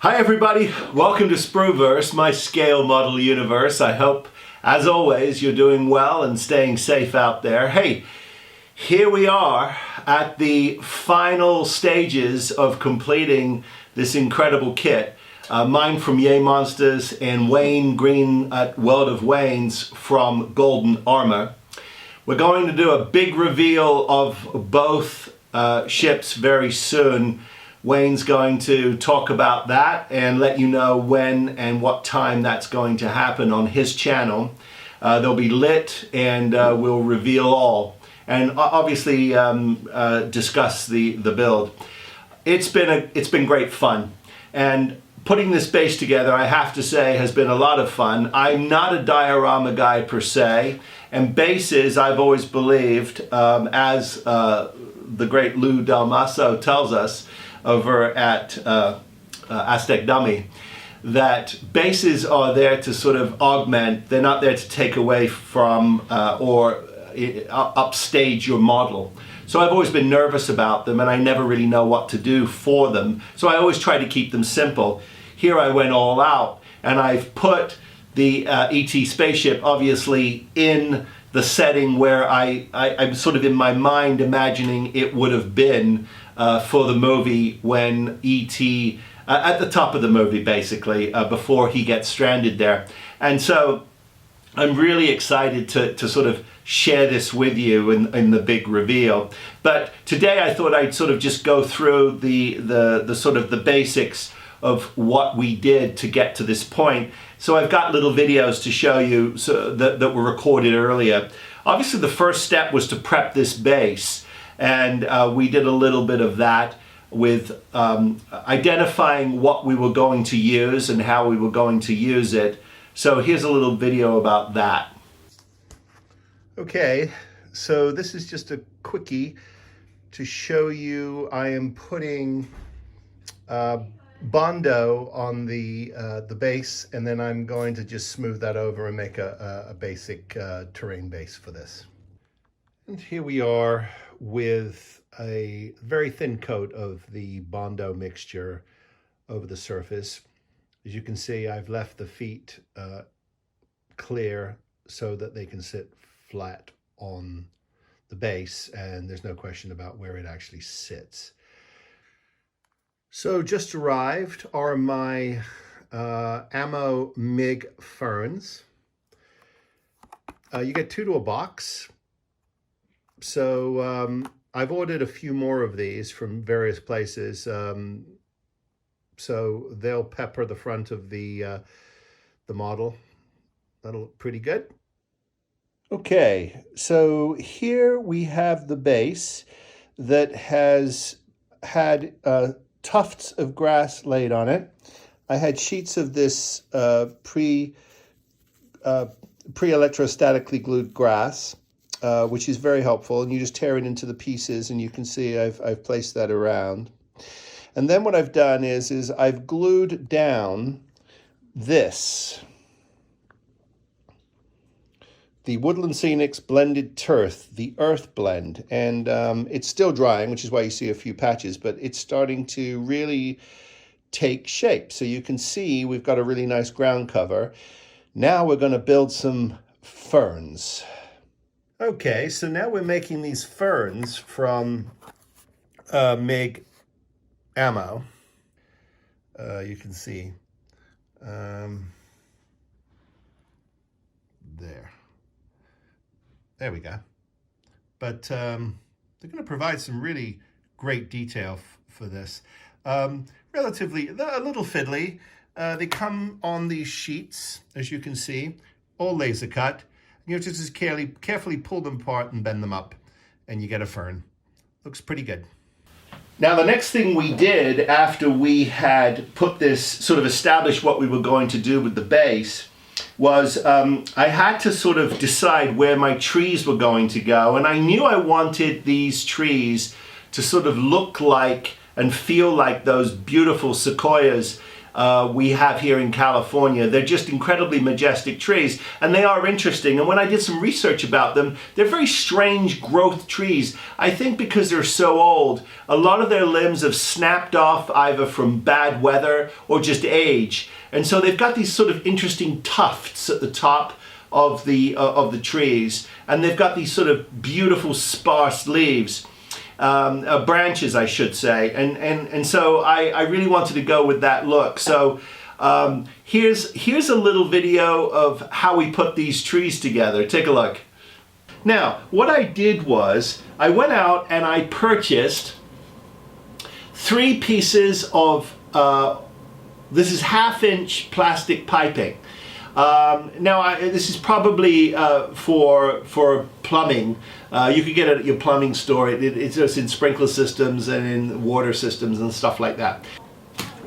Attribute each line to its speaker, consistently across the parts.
Speaker 1: Hi everybody, welcome to sprueVerse, my scale model universe. I hope, as always, you're doing well and staying safe out there. Hey, here we are at the final stages of completing this incredible kit. Mine from YAYMONSTERS and Wayne Green at World of Wayne's from Golden Armor. We're going to do a big reveal of both ships very soon. Wayne's going to talk about that and let you know when and what time that's going to happen on his channel. They'll be lit and we'll reveal all. And obviously discuss the build. It's been great fun. And putting this base together, I have to say, has been a lot of fun. I'm not a diorama guy per se. And bases, I've always believed, as the great DELMASO tells us, over at AZTEK DUMMY, that bases are there to sort of augment. They're not there to take away from or upstage your model. So I've always been nervous about them and I never really know what to do for them. So I always try to keep them simple. Here I went all out and I've put the ET spaceship obviously in the setting where I'm sort of in my mind imagining it would have been for the movie when E.T. At the top of the movie basically, before he gets stranded there. And so I'm really excited to sort of share this with you in the big reveal. But today I thought I'd sort of just go through the sort of the basics of what we did to get to this point. So I've got little videos to show you that were recorded earlier. Obviously the first step was to prep this base. And we did a little bit of that with identifying what we were going to use and how we were going to use it. So here's a little video about that. Okay, so this is just a quickie to show you I am putting Bondo on the base, and then I'm going to just smooth that over and make a basic terrain base for this. And here we are with a very thin coat of the Bondo mixture over the surface. As you can see, I've left the feet clear so that they can sit flat on the base, and there's no question about where it actually sits. So just arrived are my ammo MIG Ferns. You get 2 to a box. So I've ordered a few more of these from various places. So they'll pepper the front of the model. That'll look pretty good. Okay, so here we have the base that has had tufts of grass laid on it. I had sheets of this pre-electrostatically glued grass, which is very helpful, and you just tear it into the pieces, and you can see I've placed that around. And then what I've done is I've glued down this, the Woodland Scenics Blended Turf, the Earth Blend, and it's still drying, which is why you see a few patches, but it's starting to really take shape. So you can see we've got a really nice ground cover. Now we're going to build some ferns. Okay, so now we're making these ferns from MIG ammo. You can see there we go. But they're going to provide some really great detail for this. Relatively, they're a little fiddly. They come on these sheets, as you can see, all laser cut. You have to just carefully pull them apart and bend them up, and you get a fern. Looks pretty good. Now, the next thing we did after we had put this, sort of established what we were going to do with the base, was I had to sort of decide where my trees were going to go. And I knew I wanted these trees to sort of look like and feel like those beautiful sequoias we have here in California. They're just incredibly majestic trees, and they are interesting. And when I did some research about them, they're very strange growth trees. I think because they're so old, a lot of their limbs have snapped off either from bad weather or just age. And so they've got these sort of interesting tufts at the top of the trees, and they've got these sort of beautiful sparse leaves, branches I should say, and so I really wanted to go with that look. So here's a little video of how we put these trees together. Take a look. Now what I did was I went out and I purchased 3 pieces of this is 1/2-inch plastic piping. Now this is probably for plumbing. You could get it at your plumbing store. It's just in sprinkler systems and in water systems and stuff like that.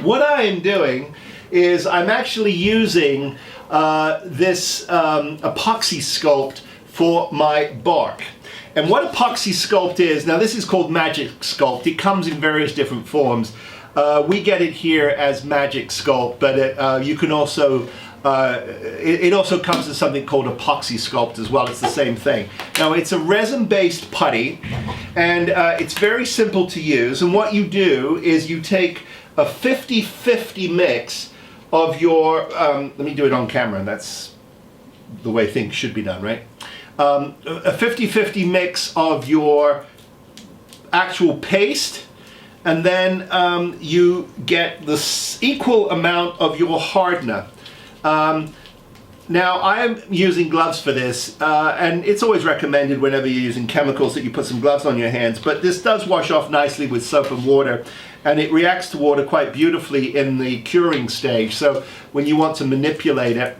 Speaker 1: What I am doing is I'm actually using this Epoxy Sculpt for my bark. And what Epoxy Sculpt is, now this is called Magic Sculpt. It comes in various different forms. We get it here as Magic Sculpt, but you can also it also comes in something called Epoxy Sculpt as well. It's the same thing. Now it's a resin-based putty, and it's very simple to use. And what you do is you take a 50-50 mix of your, let me do it on camera, and that's the way things should be done, right? A 50-50 mix of your actual paste, and then you get the equal amount of your hardener. Now I am using gloves for this, and it's always recommended whenever you're using chemicals that you put some gloves on your hands, but this does wash off nicely with soap and water, and it reacts to water quite beautifully in the curing stage. So when you want to manipulate it,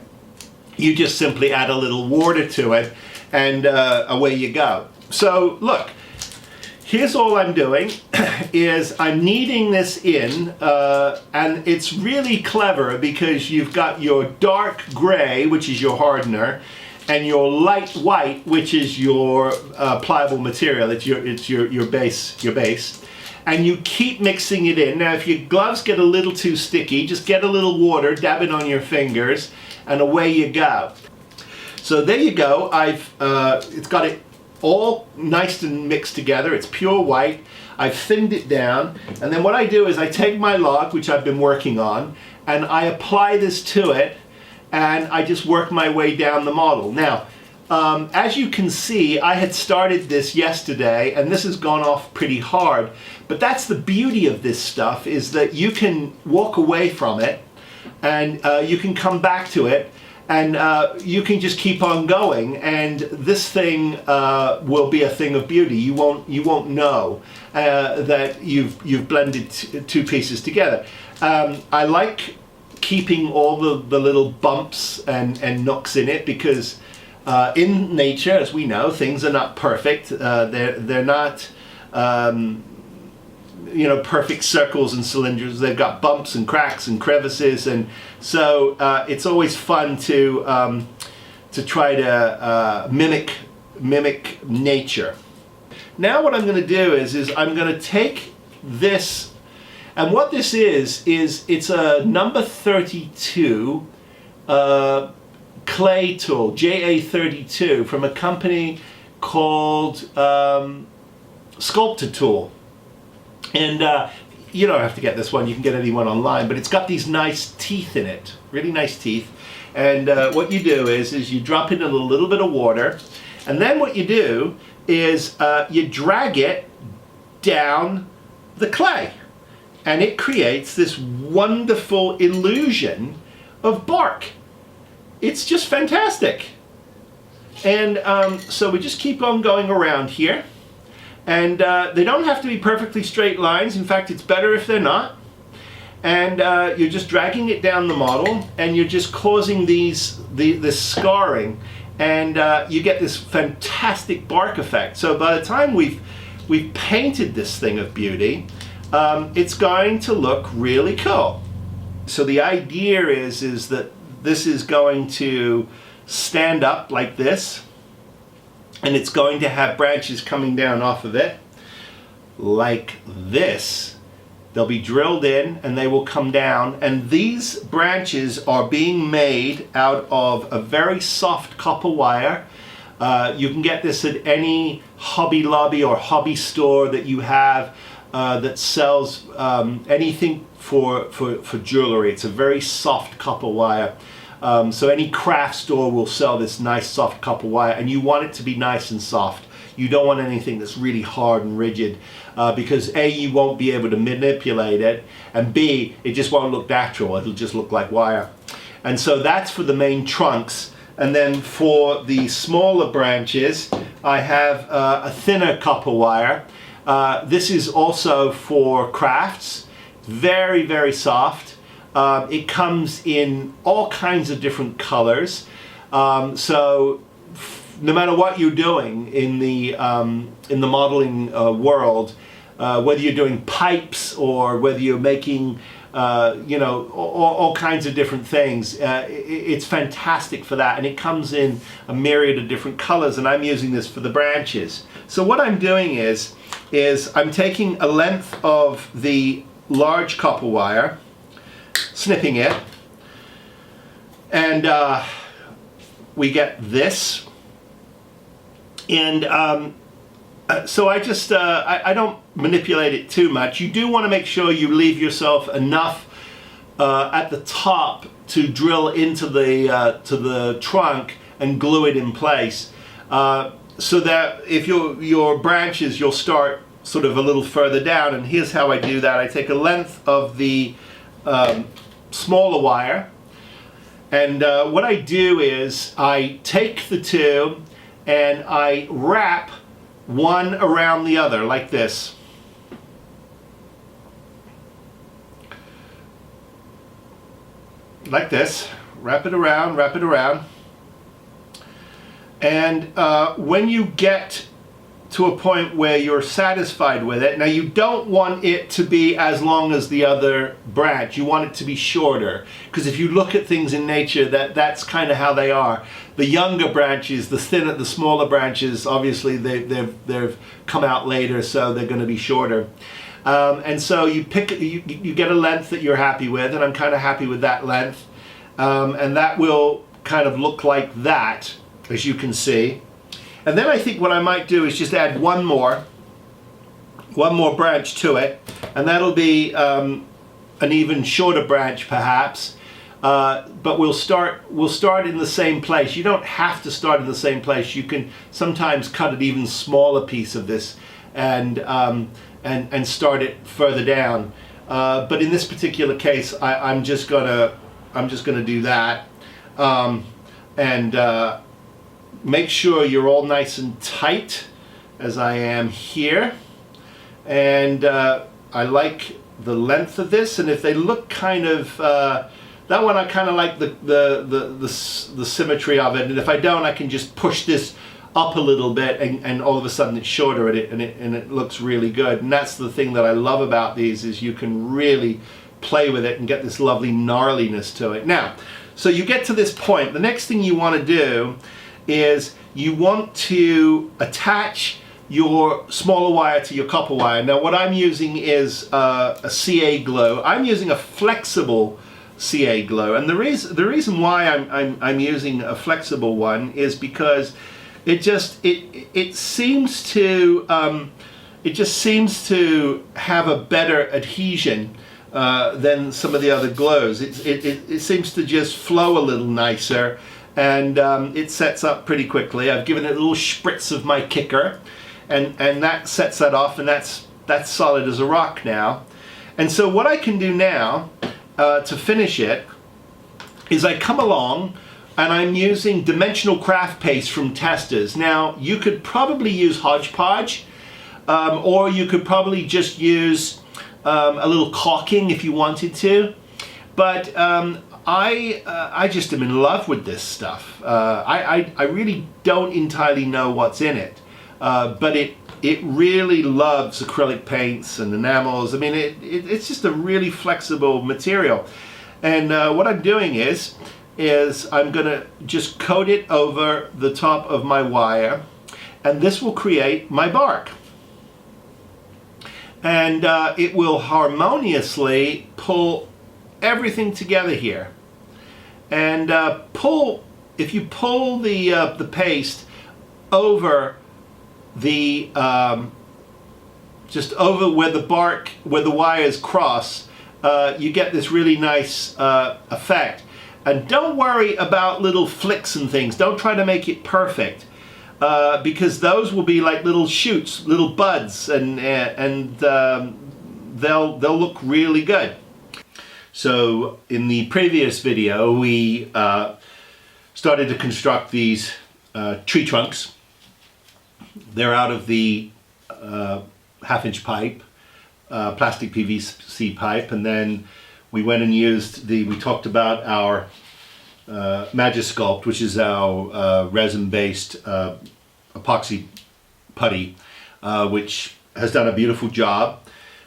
Speaker 1: you just simply add a little water to it, and away you go. So look, here's all I'm doing is I'm kneading this in, and it's really clever because you've got your dark gray, which is your hardener, and your light white, which is your pliable material. It's your base, and you keep mixing it in. Now if your gloves get a little too sticky, just get a little water, dab it on your fingers, and away you go. So there you go. It's got it all nice and mixed together. It's pure white. I've thinned it down, and then what I do is I take my log, which I've been working on, and I apply this to it, and I just work my way down the model. Now as you can see, I had started this yesterday, and this has gone off pretty hard, but that's the beauty of this stuff, is that you can walk away from it, and you can come back to it, and you can just keep on going, and this thing will be a thing of beauty. You won't know that you've blended 2 pieces together. I like keeping all the little bumps and nooks in it, because in nature, as we know, things are not perfect. They're not you know, perfect circles and cylinders. They've got bumps and cracks and crevices, and so it's always fun to try to mimic nature. Now what I'm going to do is I'm going to take this, and what this is it's a number 32 clay tool, JA32, from a company called Sculpted Tool. And you don't have to get this one, you can get any one online, but it's got these nice teeth in it, really nice teeth. And what you do is you drop it in a little bit of water, and then what you do is you drag it down the clay, and it creates this wonderful illusion of bark. It's just fantastic. And so we just keep on going around here. And they don't have to be perfectly straight lines. In fact, it's better if they're not. And you're just dragging it down the model, and you're just causing this scarring, and you get this fantastic bark effect. So by the time we've painted this thing of beauty, it's going to look really cool. So the idea is that this is going to stand up like this, and it's going to have branches coming down off of it like this, They'll be drilled in and they will come down, and these branches are being made out of a very soft copper wire. You can get this at any Hobby Lobby or hobby store that you have that sells anything for jewelry. It's a very soft copper wire. So any craft store will sell this nice soft copper wire, and you want it to be nice and soft. You don't want anything that's really hard and rigid because A, you won't be able to manipulate it, and B, it just won't look natural. It'll just look like wire. And so that's for the main trunks. And then for the smaller branches, I have a thinner copper wire. This is also for crafts. Very, very soft. It comes in all kinds of different colors. So no matter what you're doing in the modeling world, whether you're doing pipes or whether you're making you know, all kinds of different things, it's fantastic for that, and it comes in a myriad of different colors, and I'm using this for the branches. So what I'm doing is I'm taking a length of the large copper wire, snipping it, and we get this. And so I just, I don't manipulate it too much. You do want to make sure you leave yourself enough at the top to drill into the to the trunk and glue it in place. So that if your branches, you'll start sort of a little further down. And here's how I do that. I take a length of the smaller wire. And what I do is I take the two and I wrap one around the other like this. Like this. Wrap it around, wrap it around. And when you get to a point where you're satisfied with it, now you don't want it to be as long as the other branch. You want it to be shorter, because if you look at things in nature, that's kind of how they are. The younger branches, the thinner, the smaller branches, obviously they've come out later, so they're going to be shorter. And so you get a length that you're happy with, and I'm kind of happy with that length, and that will kind of look like that, as you can see. And then I think what I might do is just add one more branch to it, and that'll be an even shorter branch perhaps. But we'll start in the same place. You don't have to start in the same place. You can sometimes cut an even smaller piece of this and start it further down. But in this particular case, I'm just gonna do that, and make sure you're all nice and tight, as I am here. And I like the length of this, and if they look kind of that one, I kind of like the symmetry of it, and if I don't, I can just push this up a little bit, and all of a sudden it's shorter, and it looks really good. And that's the thing that I love about these, is you can really play with it and get this lovely gnarliness to it. Now, so you get to this point, the next thing you want to do is you want to attach your smaller wire to your copper wire. Now what I'm using is a CA glue. I'm using a flexible CA glue, and the reason why I'm using a flexible one is because it seems to have a better adhesion than some of the other glues. It seems to just flow a little nicer, and it sets up pretty quickly. I've given it a little spritz of my kicker, and that sets that off, and that's solid as a rock now. And so what I can do now to finish it is I come along and I'm using dimensional craft paste from Testors. Now you could probably use hodgepodge, or you could probably just use a little caulking if you wanted to, but I just am in love with this stuff. I really don't entirely know what's in it, but it really loves acrylic paints and enamels. I mean, it's just a really flexible material. And what I'm doing is I'm gonna just coat it over the top of my wire, and this will create my bark. and it will harmoniously pull everything together here. And if you pull the paste over the just over where the wires cross, you get this really nice effect. And don't worry about little flicks and things. Don't try to make it perfect, because those will be like little shoots, little buds, and they'll look really good. So in the previous video, we started to construct these tree trunks. They're out of the half-inch pipe, plastic PVC pipe, and then we went and used we talked about our Sculpt, which is our resin-based epoxy putty, which has done a beautiful job.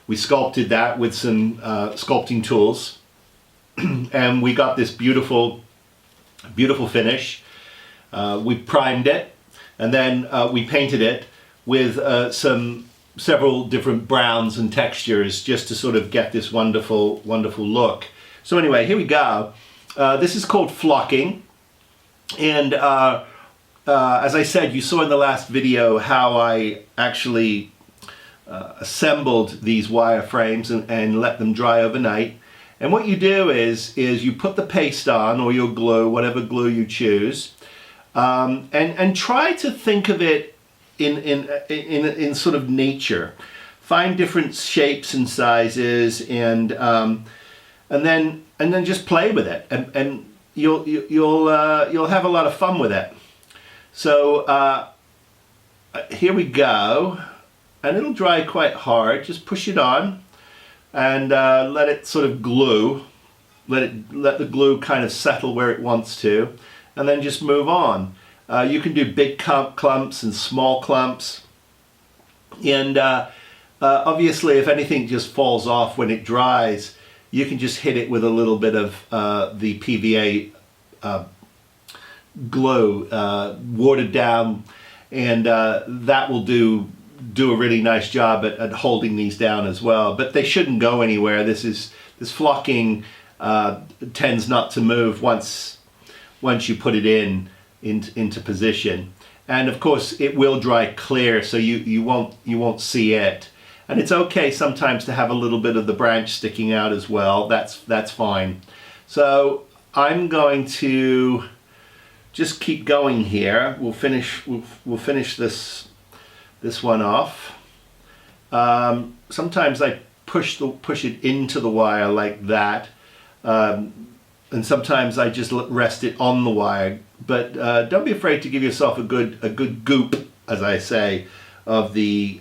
Speaker 1: We sculpted that with some sculpting tools, and we got this beautiful finish. We primed it, and then we painted it with several different browns and textures, just to sort of get this wonderful look. So anyway, here we go. This is called flocking, and as I said, you saw in the last video how I actually assembled these wire frames and let them dry overnight. And what you do is you put the paste on, or your glue, whatever glue you choose, and try to think of it in sort of nature. Find different shapes and sizes, and then just play with it, and you'll have a lot of fun with it. So here we go, and it'll dry quite hard. Just push it on and let it sort of glue. Let the glue kind of settle where it wants to, and then just move on. You can do big clumps and small clumps, and obviously if anything just falls off when it dries, you can just hit it with a little bit of the PVA glue, watered down, and that will do a really nice job at holding these down as well. But they shouldn't go anywhere. This flocking tends not to move once you put it into position. And of course it will dry clear, so you won't see it. And it's okay sometimes to have a little bit of the branch sticking out as well. That's fine. So I'm going to just keep going here. We'll finish this one off. Sometimes I push it into the wire like that, and sometimes I just rest it on the wire. But don't be afraid to give yourself a good goop, as I say, of the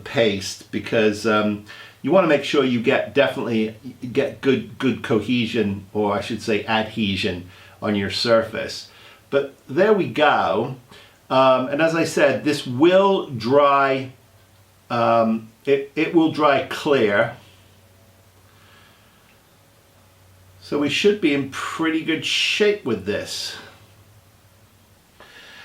Speaker 1: paste, because you want to make sure you definitely get good cohesion, or I should say adhesion, on your surface. But there we go. And as I said, this will dry. It will dry clear. So we should be in pretty good shape with this.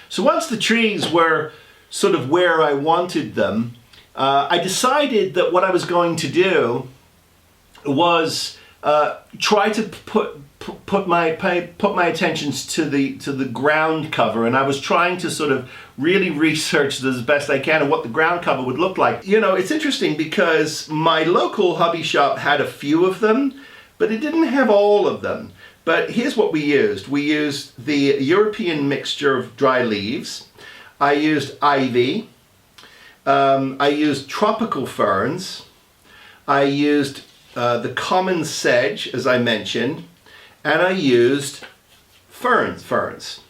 Speaker 1: So once the trees were sort of where I wanted them, I decided that what I was going to do was try to put my attentions to the ground cover, and I was trying to sort of really research as best I can of what the ground cover would look like. You know, it's interesting because my local hobby shop had a few of them, but it didn't have all of them. But here's what we used. We used the European mixture of dry leaves. I used ivy. I used tropical ferns. I used the common sedge, as I mentioned, and I used ferns.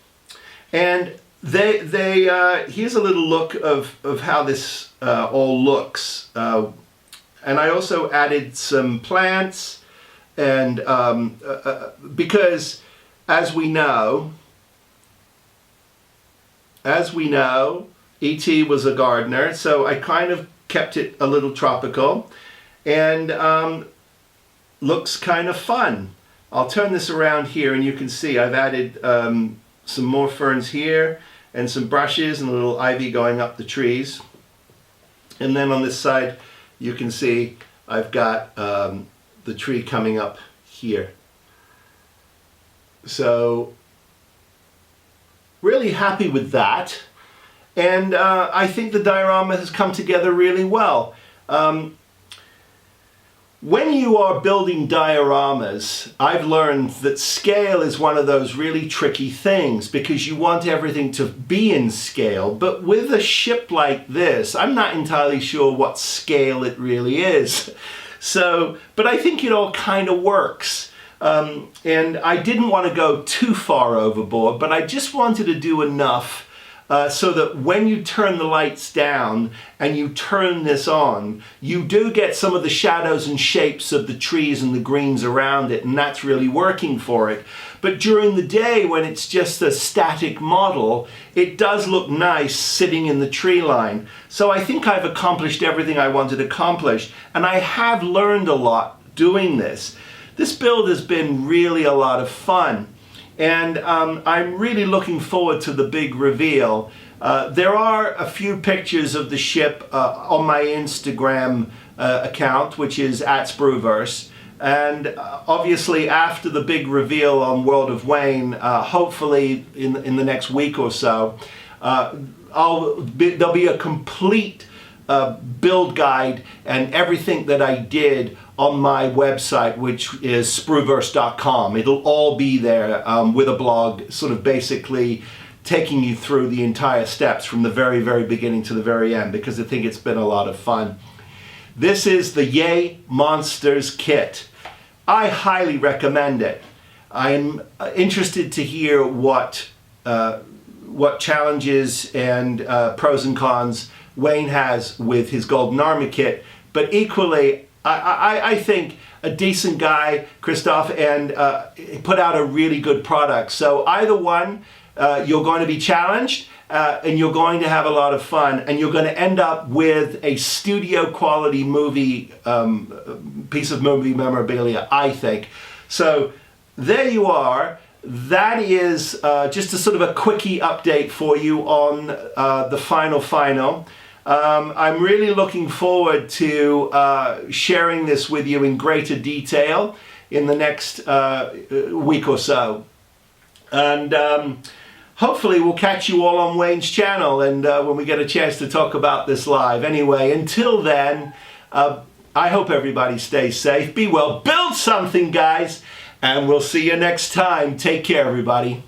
Speaker 1: And here's a little look of how this all looks. And I also added some plants, and because as we know, E.T. was a gardener, so I kind of kept it a little tropical, and looks kind of fun. I'll turn this around here, and you can see I've added some more ferns here, and some brushes and a little ivy going up the trees. And then on this side you can see I've got the tree coming up here. So really happy with that, and I think the diorama has come together really well. When you are building dioramas, I've learned that scale is one of those really tricky things because you want everything to be in scale, but with a ship like this, I'm not entirely sure what scale it really is. So, but I think it all kind of works. And I didn't want to go too far overboard, but I just wanted to do enough so that when you turn the lights down and you turn this on, you do get some of the shadows and shapes of the trees and the greens around it, and that's really working for it. But during the day, when it's just a static model, it does look nice sitting in the tree line. So I think I've accomplished everything I wanted to accomplish, and I have learned a lot doing this. This build has been really a lot of fun. And I'm really looking forward to the big reveal. There are a few pictures of the ship on my Instagram account, which is @sprueVerse. And obviously after the big reveal on World of Wayne, hopefully in the next week or so, there'll be a complete build guide and everything that I did on my website, which is sprueverse.com. It'll all be there with a blog, sort of basically taking you through the entire steps from the very, very beginning to the very end, because I think it's been a lot of fun. This is the YAYMONSTERS kit. I highly recommend it. I'm interested to hear what challenges and pros and cons Wayne has with his Golden Army kit, but equally I think a decent guy, Christoph, and put out a really good product. So either one, you're going to be challenged and you're going to have a lot of fun, and you're going to end up with a studio quality movie, piece of movie memorabilia, I think. So there you are. That is just a sort of a quickie update for you on the final. I'm really looking forward to sharing this with you in greater detail in the next week or so. And hopefully we'll catch you all on Wayne's channel and when we get a chance to talk about this live. Anyway, until then, I hope everybody stays safe. Be well. Build something, guys. And we'll see you next time. Take care, everybody.